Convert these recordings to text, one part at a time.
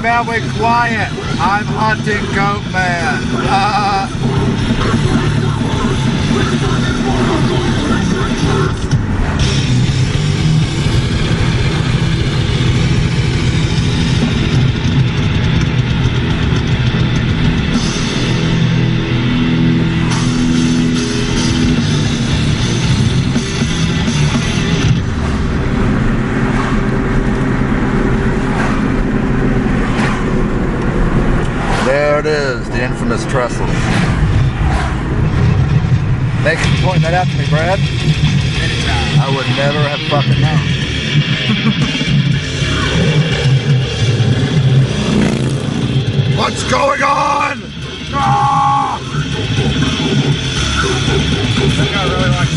family quiet. I'm hunting Goatman. There it is, the infamous trestle. Thanks for pointing that out to me, Brad. Anytime. I would never have fucking known. What's going on? Ah! That guy really likes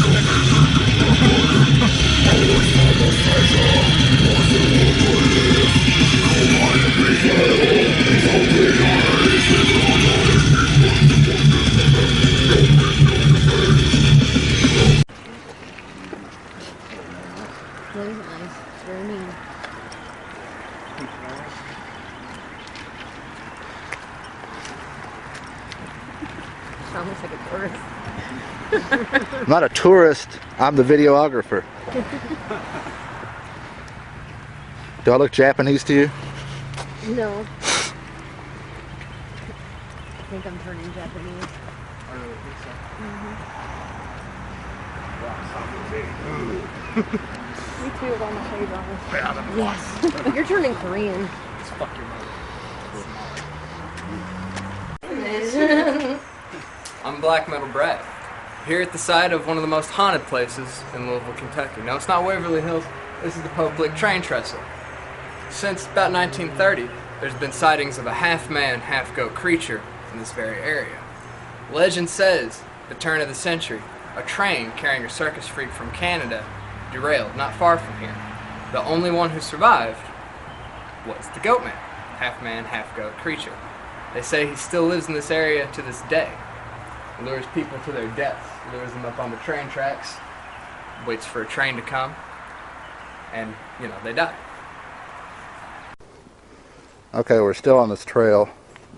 That isn't nice. It's very mean. Sounds like a tourist. I'm not a tourist, I'm the videographer. Do I look Japanese to you? No. I think I'm turning Japanese. I really think so. Me too, with all my shades on. Yes. You're turning Korean. Just fuck your mother. I'm Black Metal Brad, here at the site of one of the most haunted places in Louisville, Kentucky. Now, it's not Waverly Hills, this is the Pope Lick train trestle. Since about 1930, there's been sightings of a half-man, half-goat creature in this very area. Legend says, at the turn of the century, a train carrying a circus freak from Canada derailed not far from here. The only one who survived was the goatman, half-man, half-goat creature. They say he still lives in this area to this day. Lures people to their deaths, lures them up on the train tracks, waits for a train to come, and, you know, they die. Okay, we're still on this trail.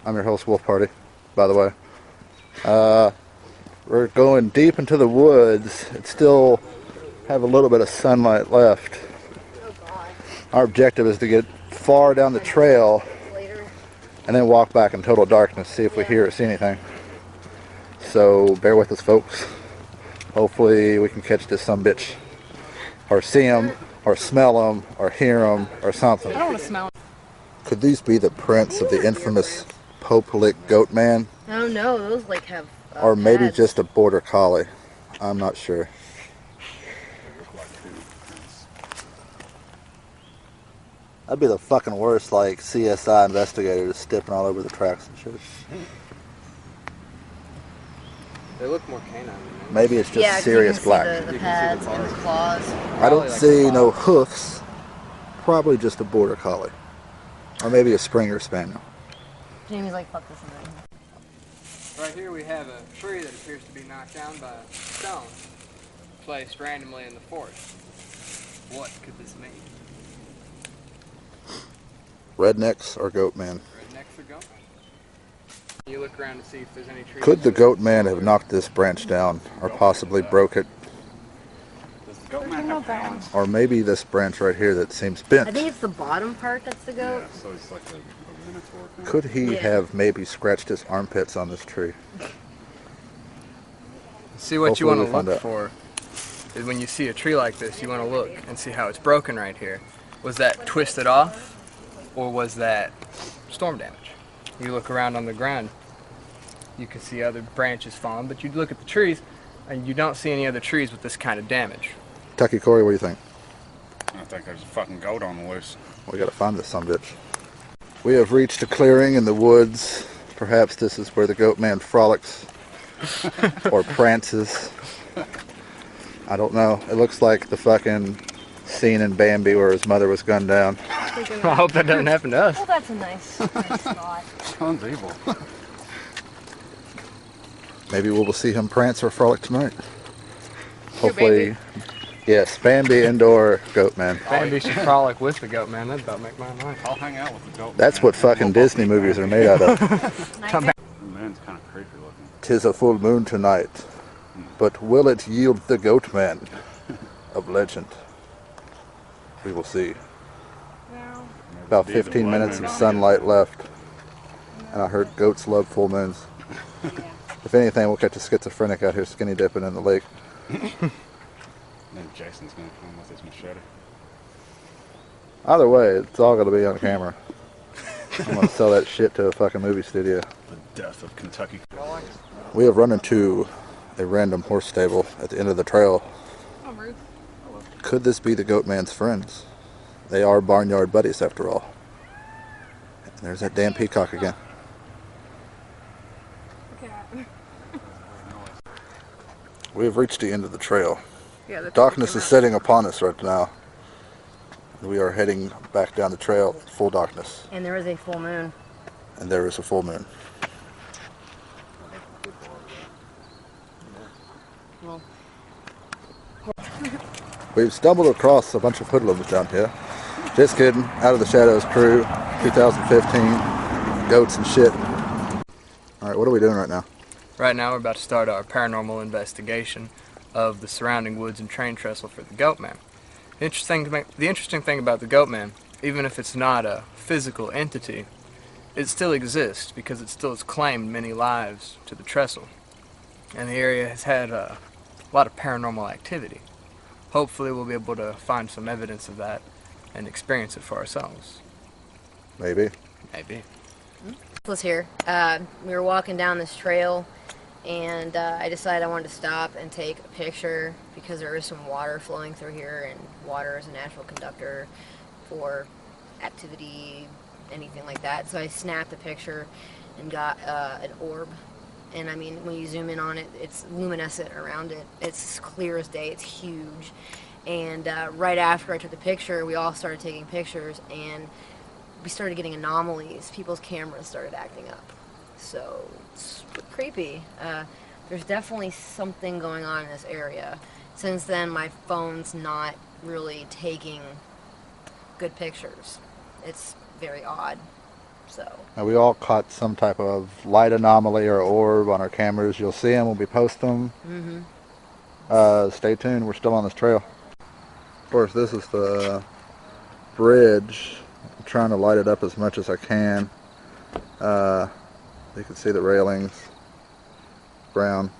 I'm your host, Wolf Party, by the way. We're going deep into the woods. It still have a little bit of sunlight left. Our objective is to get far down the trail and then walk back in total darkness, see if we hear or see anything. So bear with us, folks. Hopefully we can catch this sumbitch, or see him, or smell him, or hear him, or something. I don't want to smell it. Could these be the prints of the infamous Pope Lick Goatman? I don't know. Those like have. Or maybe pads. just a border collie. I'm not sure. That'd be the fucking worst, like, CSI investigator just stepping all over the tracks and shit. They look more canine. Maybe it's just serious black. The pads and the claws. I don't see no hoofs. Probably just a border collie. Or maybe a Springer Spaniel. Jamie's like, fuck this thing. Right here we have a tree that appears to be knocked down by a stone placed randomly in the forest. What could this mean? Rednecks or Goatman? Rednecks or goatman? You look around to see if there's any trees. Could the Goatman have knocked this branch down, or possibly broke it? Does the goatman have hands? Or maybe this branch right here that seems bent. I think it's the bottom part that's the goat. Yeah, so it's like a minotaur. Could he have maybe scratched his armpits on this tree? See, what you Hopefully want to we look find for is when you see a tree like this, you want to look and see how it's broken right here. Was that twisted off, or was that storm damage? You look around on the ground, you can see other branches falling, but you look at the trees and you don't see any other trees with this kind of damage. Tucky Corey, what do you think? I think there's a fucking goat on the loose. We gotta find this sumbitch. We have reached a clearing in the woods. Perhaps this is where the Goatman frolics or prances. I don't know. It looks like the fucking scene in Bambi where his mother was gunned down. I hope that doesn't happen to us. Well, that's a nice spot. Sounds evil. Maybe we will see him prance or frolic tonight. Hopefully Yes, Bambi indoor goatman. Bambi should frolic with the goat man. That'd about make my night. I'll hang out with the goat. That's man. what We'll fucking both Disney eat movies are Bambi. made out of. Come back. The moon's kind of creepy looking. 'Tis a full moon tonight, but will it yield the goatman of legend? We will see. Now, About Be the 15 blood minutes moon. of sunlight left, and I heard goats love full moons. If anything, we'll catch a schizophrenic out here skinny dipping in the lake. Then Jason's gonna come with his machete. Either way, it's all going to be on camera. I'm going to sell that shit to a fucking movie studio. The death of Kentucky. We have run into a random horse stable at the end of the trail. oh, Ruth. Could this be the goatman's friends? They are barnyard buddies after all. And there's that damn peacock again. Cat. We have reached the end of the trail. Yeah, Darkness is setting upon us right now. We are heading back down the trail, full darkness, And there is a full moon. and there is a full moon. Well, We've stumbled across a bunch of hoodlums down here. Just kidding. Out of the Shadows crew, 2015, goats and shit. Alright, what are we doing right now? Right now, we're about to start our paranormal investigation of the surrounding woods and train trestle for the goat man. The interesting thing about the goat man, even if it's not a physical entity, it still exists because it still has claimed many lives to the trestle. And the area has had a lot of paranormal activity. Hopefully we'll be able to find some evidence of that and experience it for ourselves. Maybe. Maybe. was here. We were walking down this trail, and I decided I wanted to stop and take a picture because there is some water flowing through here, and water is a natural conductor for activity, anything like that. So I snapped a picture and got an orb. And I mean, when you zoom in on it, it's luminescent around it. It's clear as day. It's huge. And right after I took the picture, we all started taking pictures, and we started getting anomalies. People's cameras started acting up. So it's creepy. There's definitely something going on in this area. Since then, my phone's not really taking good pictures. It's very odd. So. Now, we all caught some type of light anomaly or orb on our cameras. You'll see them when we post them. Stay tuned. We're still on this trail. Of course, this is the bridge. I'm trying to light it up as much as I can. You can see the railings. Brown.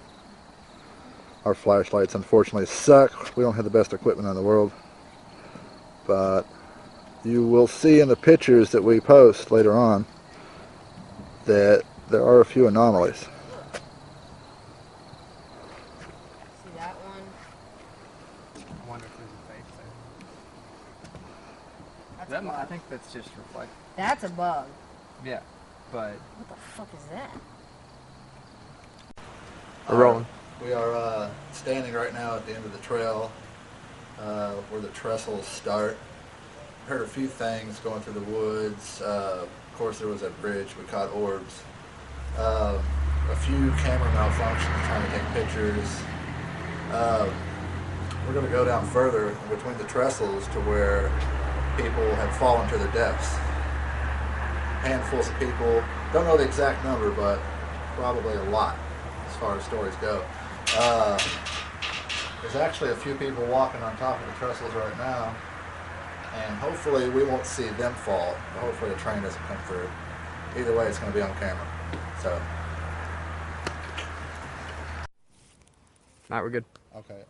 Our flashlights unfortunately suck. We don't have the best equipment in the world. But you will see in the pictures that we post later on that there are a few anomalies. See that one? I wonder if there's a face there. That's a bug. I think that's just reflective. That's a bug. Yeah, but What the fuck is that? we're rolling. We are standing right now at the end of the trail where the trestles start. Heard a few things going through the woods. Of course, there was a bridge. We caught orbs. A few camera malfunctions trying to take pictures. We're going to go down further in between the trestles to where people have fallen to their deaths. Handfuls of people. Don't know the exact number, but probably a lot as far as stories go. There's actually a few people walking on top of the trestles right now. And hopefully we won't see them fall. Hopefully the train doesn't come through. Either way, it's going to be on camera. So. Alright, we're good. Okay.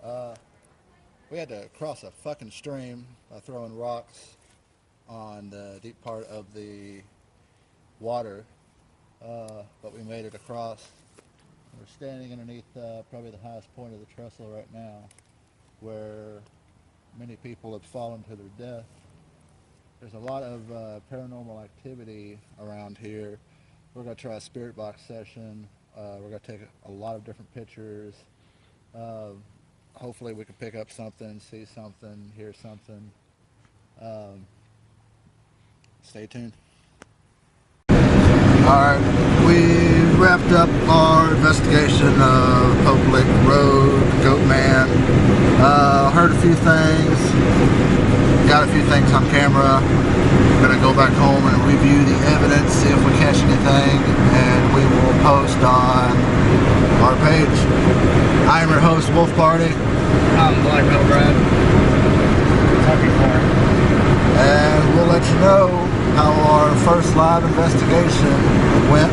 We had to cross a fucking stream by throwing rocks on the deep part of the water. But we made it across. We're standing underneath probably the highest point of the trestle right now, where many people have fallen to their death. There's a lot of paranormal activity around here. We're going to try a spirit box session. We're going to take a lot of different pictures. Hopefully we can pick up something, see something, hear something. Stay tuned. Alright, we wrapped up our investigation of Pope Lick Road, Goatman. Heard a few things, got a few things on camera. I'm gonna go back home and review the evidence, see if we catch anything, and we will post on our page. I am your host, Wolf Party. I'm Black Metal Brad. Kentucky Farm. And we'll let you know how our first live investigation went.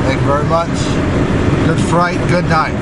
Thank you very much. Good fright, good night.